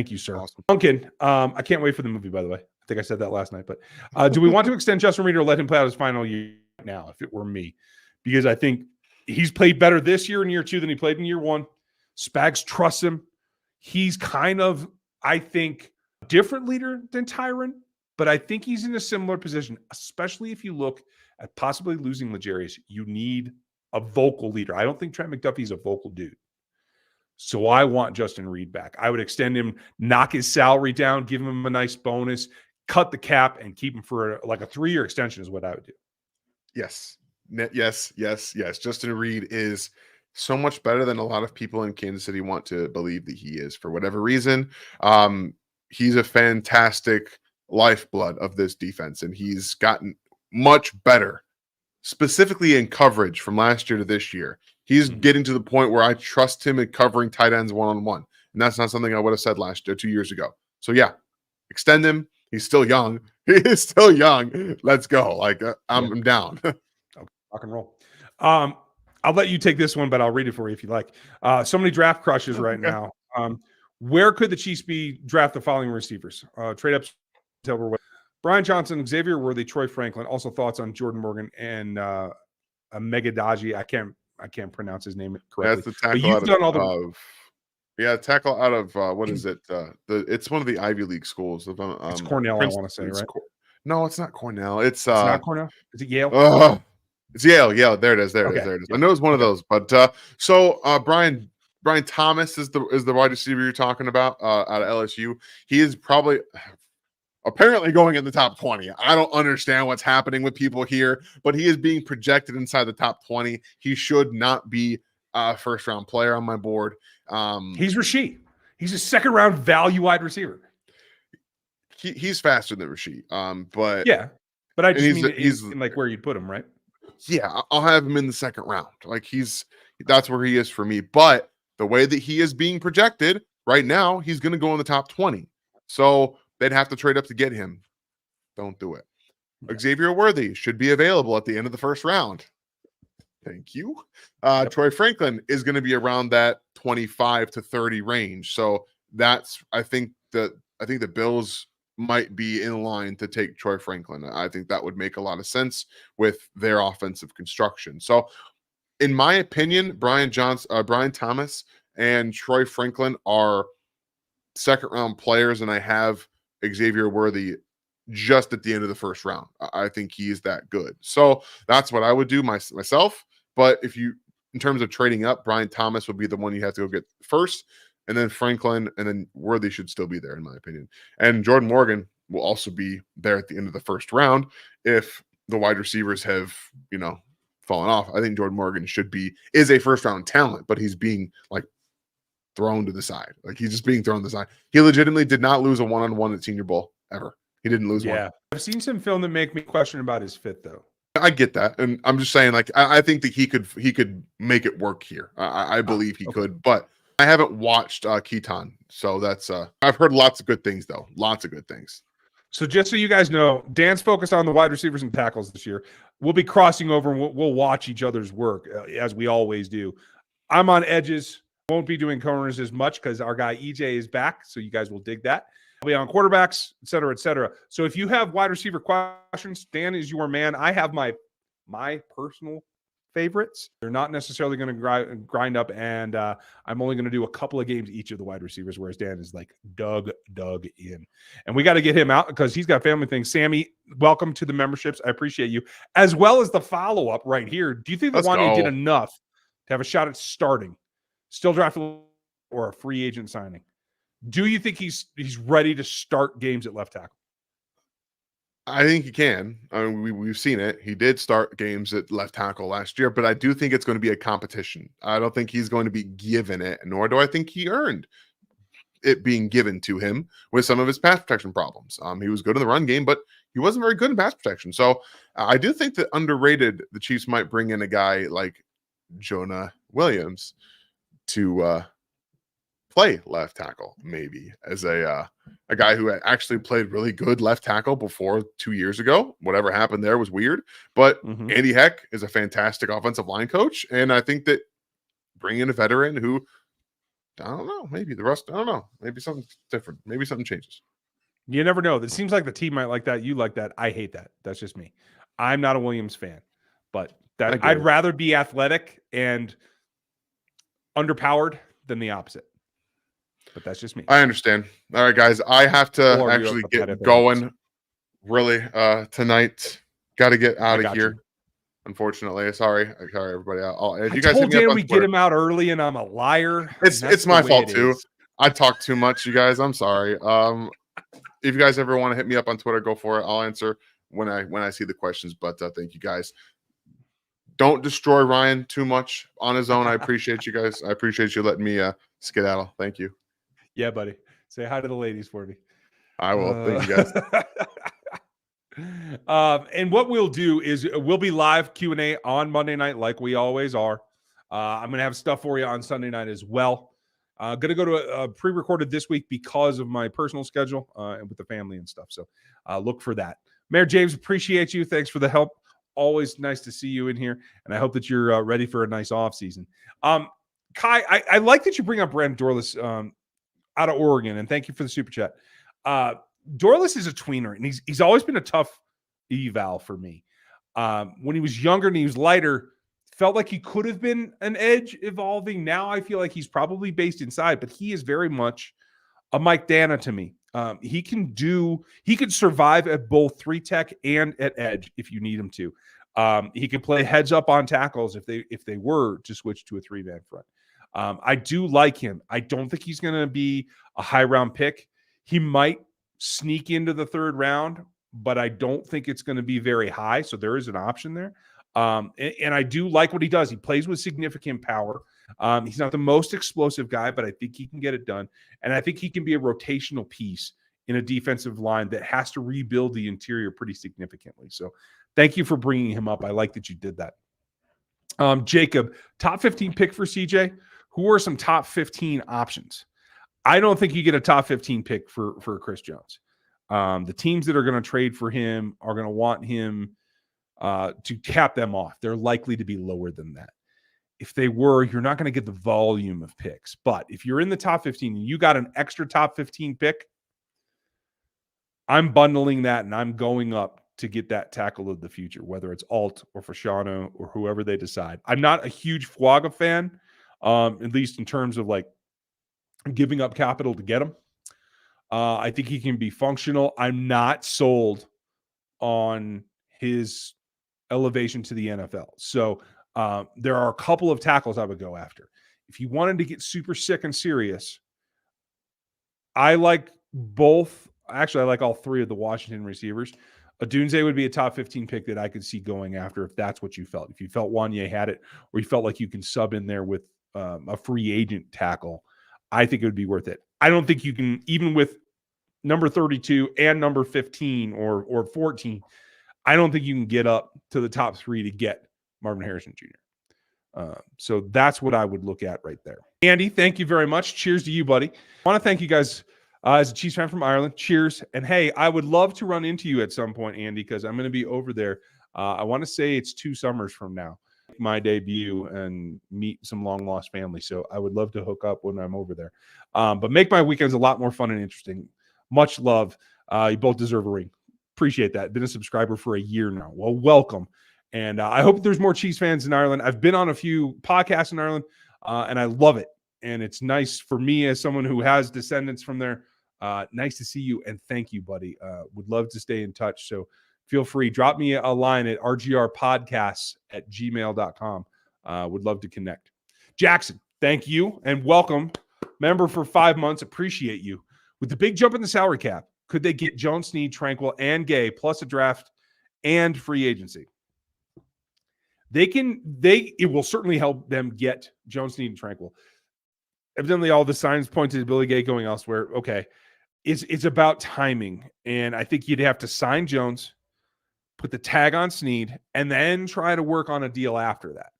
Thank you, sir. Awesome. Duncan, I can't wait for the movie, by the way. I think I said that last night. But do we want to extend Justin Reid or let him play out his final year now, if it were me? Because I think he's played better this year in year 2 than he played in year 1. Spags trusts him. He's kind of, I think, a different leader than Tyron, but I think he's in a similar position, especially if you look at possibly losing L'Jarius. You need a vocal leader. I don't think Trent McDuffie's a vocal dude. So I want Justin Reid back. I would extend him, knock his salary down, give him a nice bonus, cut the cap, and keep him for a 3-year extension is what I would do. Yes. Justin Reid is so much better than a lot of people in Kansas City want to believe that he is for whatever reason. He's a fantastic lifeblood of this defense, and he's gotten much better, specifically in coverage from last year to this year. He's getting to the point where I trust him in covering tight ends one-on-one. And that's not something I would have said last year, 2 years ago. So yeah, extend him. He's still young. He is still young. Let's go. I'm down. Okay, rock and roll. I'll let you take this one, but I'll read it for you if you like. So many draft crushes right now. Where could the Chiefs be draft the following receivers? Trade up Brian Johnson, Xavier Worthy, Troy Franklin. Also thoughts on Jordan Morgan and Megadaji. I can't pronounce his name correctly. That's the tackle tackle out of what is it? It's one of the Ivy League schools. It's Cornell, I want to say, right? No, it's not Cornell. It's not Cornell. Is it Yale? It's Yale. Yeah, there it is. There it is. I know it's one of those. But Brian Thomas is the wide receiver you're talking about out of LSU. He is probably apparently going in the top 20. I don't understand what's happening with people here, but he is being projected inside the top 20. He should not be a first-round player on my board. He's Rasheed. He's a second-round value wide receiver. He's faster than Rasheed. But I just mean he's in where you'd put him, right? Yeah, I'll have him in the second round. That's where he is for me. But the way that he is being projected right now, he's going to go in the top 20. So they'd have to trade up to get him. Don't do it. Xavier Worthy should be available at the end of the first round. Thank you. Troy Franklin is going to be around that 25 to 30 range. So I think the Bills might be in line to take Troy Franklin. I think that would make a lot of sense with their offensive construction. So in my opinion, Brian Thomas and Troy Franklin are second round players, and I have Xavier Worthy just at the end of the first round. I think he is that good. So that's what I would do myself. But in terms of trading up, Brian Thomas would be the one you have to go get first, and then Franklin, and then Worthy should still be there, in my opinion. And Jordan Morgan will also be there at the end of the first round if the wide receivers have, fallen off. I think Jordan Morgan is a first round talent, but he's being thrown to the side. He's just being thrown to the side. He legitimately did not lose a one-on-one at Senior Bowl ever. He didn't lose one. Yeah. I've seen some film that make me question about his fit, though. I get that. And I'm just saying, I think that he could make it work here. I believe he could, but I haven't watched Keaton. So that's I've heard lots of good things, though. Lots of good things. So just so you guys know, Dan's focused on the wide receivers and tackles this year. We'll be crossing over and we'll watch each other's work as we always do. I'm on edges. Won't be doing corners as much because our guy EJ is back. So you guys will dig that. I'll be on quarterbacks, et cetera, et cetera. So if you have wide receiver questions, Dan is your man. I have my personal favorites. They're not necessarily going to grind up, and I'm only going to do a couple of games each of the wide receivers, whereas Dan is dug in. And we got to get him out because he's got family things. Sammy, welcome to the memberships. I appreciate you. As well as the follow-up right here. Do you think that Wanye did enough to have a shot at starting? Still drafted or a free agent signing? Do you think he's ready to start games at left tackle? I think he can. I mean, we've seen it. He did start games at left tackle last year, but I do think it's going to be a competition. I don't think he's going to be given it, nor do I think he earned it being given to him with some of his pass protection problems. He was good in the run game, but he wasn't very good in pass protection. So I do think that underrated, the Chiefs might bring in a guy like Jonah Williams to play left tackle, maybe as a guy who had actually played really good left tackle before 2 years ago. Whatever happened there was weird, but Andy Heck is a fantastic offensive line coach. And I think that bringing in a veteran who I don't know. Maybe the rest. I don't know. Maybe something different. Maybe something changes. You never know. It seems like the team might like that. You like that. I hate that. That's just me. I'm not a Williams fan, but I that get I'd it. rather be athletic and underpowered than the opposite. But that's just me. I understand. All right, guys. I have to Or you're actually upset get if it going. Really, tonight. Got to get out of got here. you. Unfortunately, sorry, everybody. If I you guys hit told me up Dan on we get Twitter, him out early, and I'm a liar. it's my fault too. Is. I talk too much, you guys. I'm sorry. If you guys ever want to hit me up on Twitter, go for it. I'll answer when I see the questions. But thank you guys. Don't destroy Ryan too much on his own. I appreciate you guys. I appreciate you letting me skedaddle. Thank you. Yeah, buddy. Say hi to the ladies for me. I will. Thank you guys. And what we'll do is we'll be live Q&A on Monday night like we always are. I'm going to have stuff for you on Sunday night as well. Going to go to a pre-recorded this week because of my personal schedule and with the family and stuff. So look for that. Mayor James, appreciate you. Thanks for the help. Always nice to see you in here. And I hope that you're ready for a nice off season. Kai, I like that you bring up Brand Dorless out of Oregon. And thank you for the super chat. Dorless is a tweener, and he's always been a tough eval for me. When he was younger and he was lighter, felt like he could have been an edge evolving. Now I feel like he's probably based inside, but he is very much a Mike Dana to me. He could survive at both 3-tech and at edge if you need him to. He could play heads up on tackles if they were to switch to a 3-man front. I do like him. I don't think he's going to be a high round pick. He might sneak into the 3rd round, but I don't think it's going to be very high. So there is an option there. And I do like what he does. He plays with significant power. He's not the most explosive guy, but I think he can get it done. And I think he can be a rotational piece in a defensive line that has to rebuild the interior pretty significantly. So thank you for bringing him up. I like that you did that. Jacob, top 15 pick for CJ. Who are some top 15 options? I don't think you get a top 15 pick for Chris Jones. The teams that are going to trade for him are going to want him to cap them off. They're likely to be lower than that. If they were, you're not going to get the volume of picks. But if you're in the top 15 and you got an extra top 15 pick, I'm bundling that and I'm going up to get that tackle of the future, whether it's Alt or Fasciano or whoever they decide. I'm not a huge Fuaga fan, at least in terms of like giving up capital to get him. I think he can be functional. I'm not sold on his elevation to the NFL. So there are a couple of tackles I would go after. If you wanted to get super sick and serious, I like both. Actually, I like all 3 of the Washington receivers. Odunze would be a top 15 pick that I could see going after if that's what you felt. If you felt Wanye had it, or you felt like you can sub in there with a free agent tackle, I think it would be worth it. I don't think you can, even with number 32 and number 15 or 14, I don't think you can get up to the top 3 to get Marvin Harrison Jr. So that's what I would look at right there. Andy, thank you very much. Cheers to you, buddy. I want to thank you guys as a Chiefs fan from Ireland. Cheers. And hey, I would love to run into you at some point, Andy, because I'm going to be over there. I want to say it's 2 summers from now, my debut, and meet some long lost family. So I would love to hook up when I'm over there. But make my weekends a lot more fun and interesting. Much love. You both deserve a ring. Appreciate that. Been a subscriber for a year now. Well, welcome. And I hope there's more Chiefs fans in Ireland. I've been on a few podcasts in Ireland, and I love it. And it's nice for me as someone who has descendants from there. Nice to see you, and thank you, buddy. Would love to stay in touch. So feel free. Drop me a line at rgrpodcasts@gmail.com. Would love to connect. Jackson, thank you, and welcome. Member for 5 months. Appreciate you. With the big jump in the salary cap, could they get Jones, Snead, Tranquil, and Gay, plus a draft and free agency? It will certainly help them get Jones, Snead, and Tranquil. Evidently, all the signs point to Billy Gay going elsewhere. Okay. It's about timing. And I think you'd have to sign Jones, put the tag on Snead, and then try to work on a deal after that.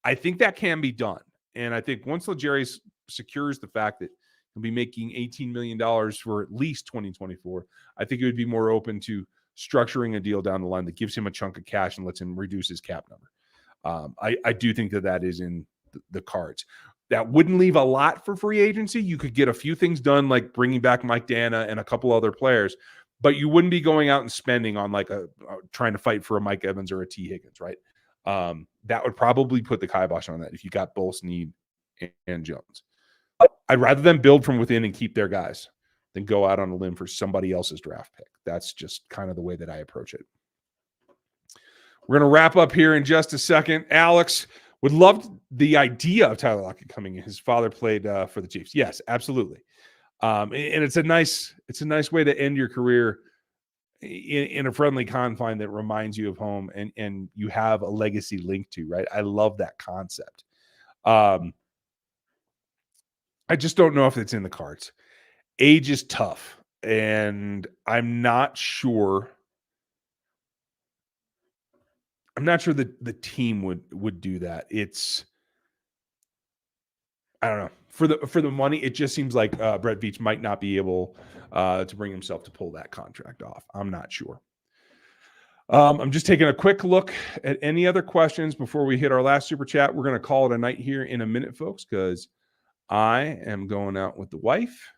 I think that can be done. And I think once Legere secures the fact that he'll be making $18 million for at least 2024, I think it would be more open to structuring a deal down the line that gives him a chunk of cash and lets him reduce his cap number. I do think that is in the cards. That wouldn't leave a lot for free agency. You could get a few things done, like bringing back Mike Dana and a couple other players, but you wouldn't be going out and spending on like trying to fight for a Mike Evans or a T. Higgins, right? That would probably put the kibosh on that if you got both Snead and Jones. I'd rather them build from within and keep their guys than go out on a limb for somebody else's draft pick. That's just kind of the way that I approach it. We're going to wrap up here in just a second. Alex would love the idea of Tyler Lockett coming in. His father played for the Chiefs. Yes, absolutely. And it's a nice way to end your career in a friendly confine that reminds you of home and you have a legacy link to, right? I love that concept. I just don't know if it's in the cards. Age is tough, and I'm not sure that the team would do that. I don't know. For the money, it just seems like Brett Veach might not be able to bring himself to pull that contract off. I'm not sure. I'm just taking a quick look at any other questions before we hit our last super chat. We're going to call it a night here in a minute, folks, because I am going out with the wife.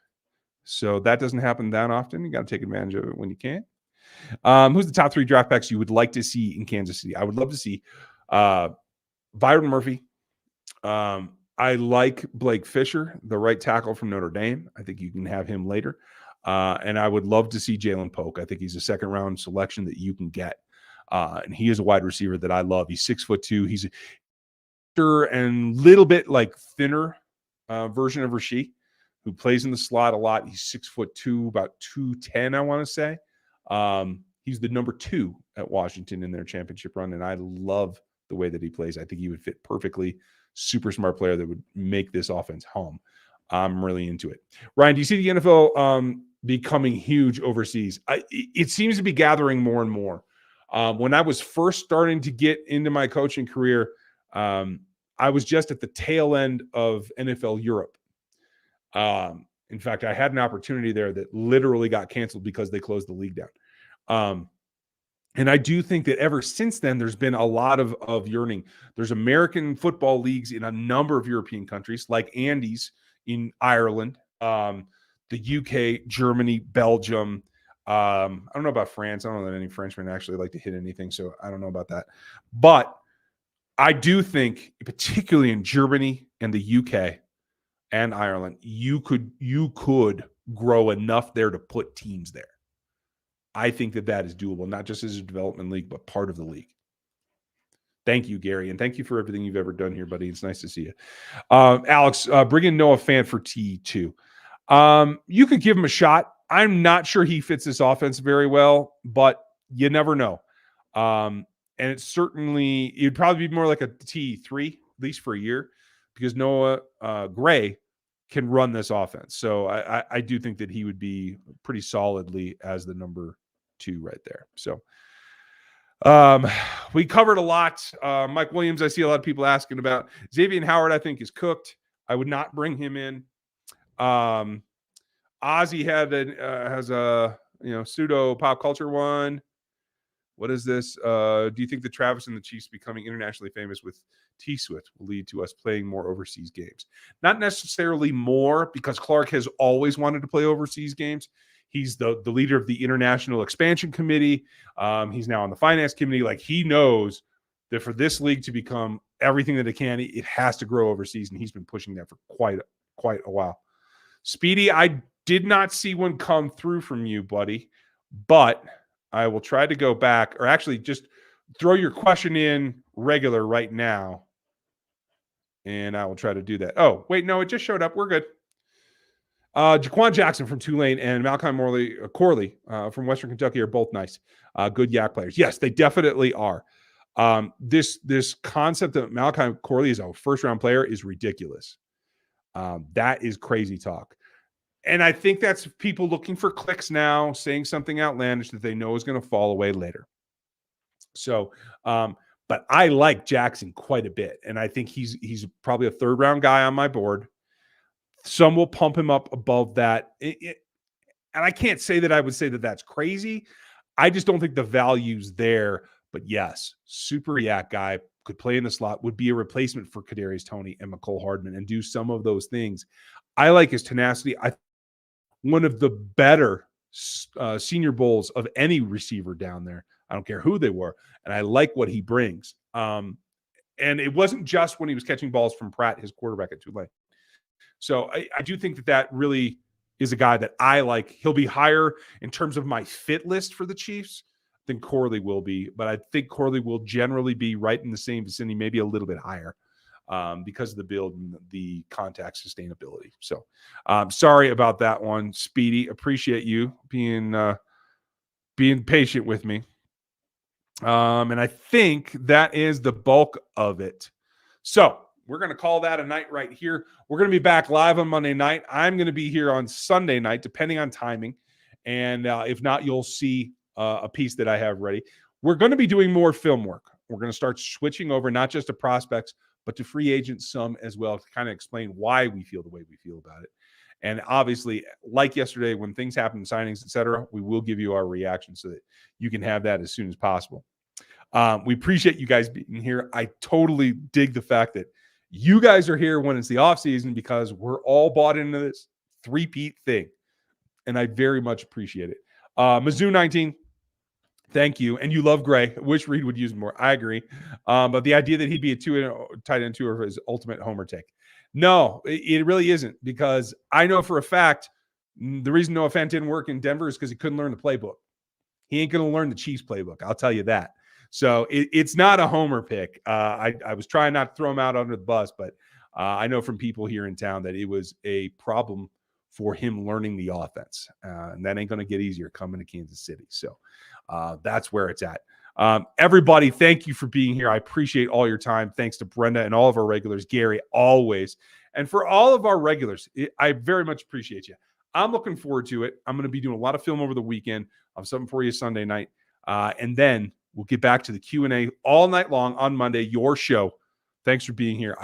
So that doesn't happen that often. You got to take advantage of it when you can. Who's the top 3 draft picks you would like to see in Kansas City? I would love to see Byron Murphy. I like Blake Fisher, the right tackle from Notre Dame. I think you can have him later. And I would love to see Jalen Polk. I think he's a second-round selection that you can get. And he is a wide receiver that I love. He's 6'2". He's a little bit like thinner version of Rasheed, who plays in the slot a lot. He's 6'2", about 210, I want to say. He's the number 2 at Washington in their championship run, and I love the way that he plays. I think he would fit perfectly. Super smart player that would make this offense home. I'm really into it. Ryan, do you see the NFL becoming huge overseas? It seems to be gathering more and more. When I was first starting to get into my coaching career, I was just at the tail end of NFL Europe. In fact, I had an opportunity there that literally got canceled because they closed the league down. And I do think that ever since then, there's been a lot of yearning. There's American football leagues in a number of European countries, like Andy's in Ireland, the UK, Germany, Belgium. I don't know about France. I don't know that any Frenchmen actually like to hit anything, so I don't know about that. But I do think, particularly in Germany and the UK and Ireland, you could grow enough there to put teams there. I think that is doable, not just as a development league, but part of the league. Thank you, Gary, and thank you for everything you've ever done here, buddy. It's nice to see you. Alex, bring in Noah Fant for T2. You could give him a shot. I'm not sure he fits this offense very well, but you never know. And it'd probably be more like a T3, at least for a year, because Noah Gray can run this offense. So I do think that he would be pretty solidly as the number 2 right there. So we covered a lot. Mike Williams, I see a lot of people asking about. Xavier Howard, I think, is cooked. I would not bring him in. Ozzy has a pseudo pop culture one. What is this? Do you think that Travis and the Chiefs becoming internationally famous with T-Swift will lead to us playing more overseas games? Not necessarily more, because Clark has always wanted to play overseas games. He's the leader of the International Expansion Committee. He's now on the Finance Committee. Like, he knows that for this league to become everything that it can, it has to grow overseas, and he's been pushing that for quite a while. Speedy, I did not see one come through from you, buddy, but I will try to go back, or actually just throw your question in regular right now, and I will try to do that. Oh, wait, no, it just showed up. We're good. Jaquan Jackson from Tulane and Malachi Corley from Western Kentucky are both nice. Good YAC players. Yes, they definitely are. This concept that Malachi Corley is a first-round player is ridiculous. That is crazy talk. And I think that's people looking for clicks now, saying something outlandish that they know is going to fall away later. So, but I like Jackson quite a bit, and I think he's probably a third-round guy on my board. Some will pump him up above that. And I can't say that I would say that that's crazy. I just don't think the value's there. But yes, super YAC guy, could play in the slot, would be a replacement for Kadarius Toney and McCole Hardman and do some of those things. I like his tenacity. One of the better Senior Bowls of any receiver down there. I don't care who they were. And I like what he brings. And it wasn't just when he was catching balls from Pratt, his quarterback at Tulane. So I do think that really is a guy that I like. He'll be higher in terms of my fit list for the Chiefs than Corley will be. But I think Corley will generally be right in the same vicinity, maybe a little bit higher. Because of the build and the contact sustainability. So sorry about that one, Speedy. Appreciate you being patient with me. And I think that is the bulk of it. So we're going to call that a night right here. We're going to be back live on Monday night. I'm going to be here on Sunday night, depending on timing. And if not, you'll see a piece that I have ready. We're going to be doing more film work. We're going to start switching over, not just to prospects, but to free agents some as well, to kind of explain why we feel the way we feel about it. And obviously, like yesterday, when things happen, signings, etc., we will give you our reaction so that you can have that as soon as possible. We appreciate you guys being here. I totally dig the fact that you guys are here when it's the off season, because we're all bought into this three-peat thing. And I very much appreciate it. Mizzou 19. Thank you. And you love Gray. Wish Reid would use more. I agree. But the idea that he'd be a tight end 2 or his ultimate homer take. No, it really isn't, because I know for a fact the reason Noah Fant didn't work in Denver is because he couldn't learn the playbook. He ain't going to learn the Chiefs playbook. I'll tell you that. So it's not a homer pick. I was trying not to throw him out under the bus, but I know from people here in town that it was a problem for him learning the offense. And that ain't going to get easier coming to Kansas City. So that's where it's at. Everybody, thank you for being here. I appreciate all your time. Thanks to Brenda and all of our regulars, Gary, always. And for all of our regulars, I very much appreciate you. I'm looking forward to it. I'm going to be doing a lot of film over the weekend. I'll have something for you Sunday night. And then we'll get back to the Q&A all night long on Monday, your show. Thanks for being here. I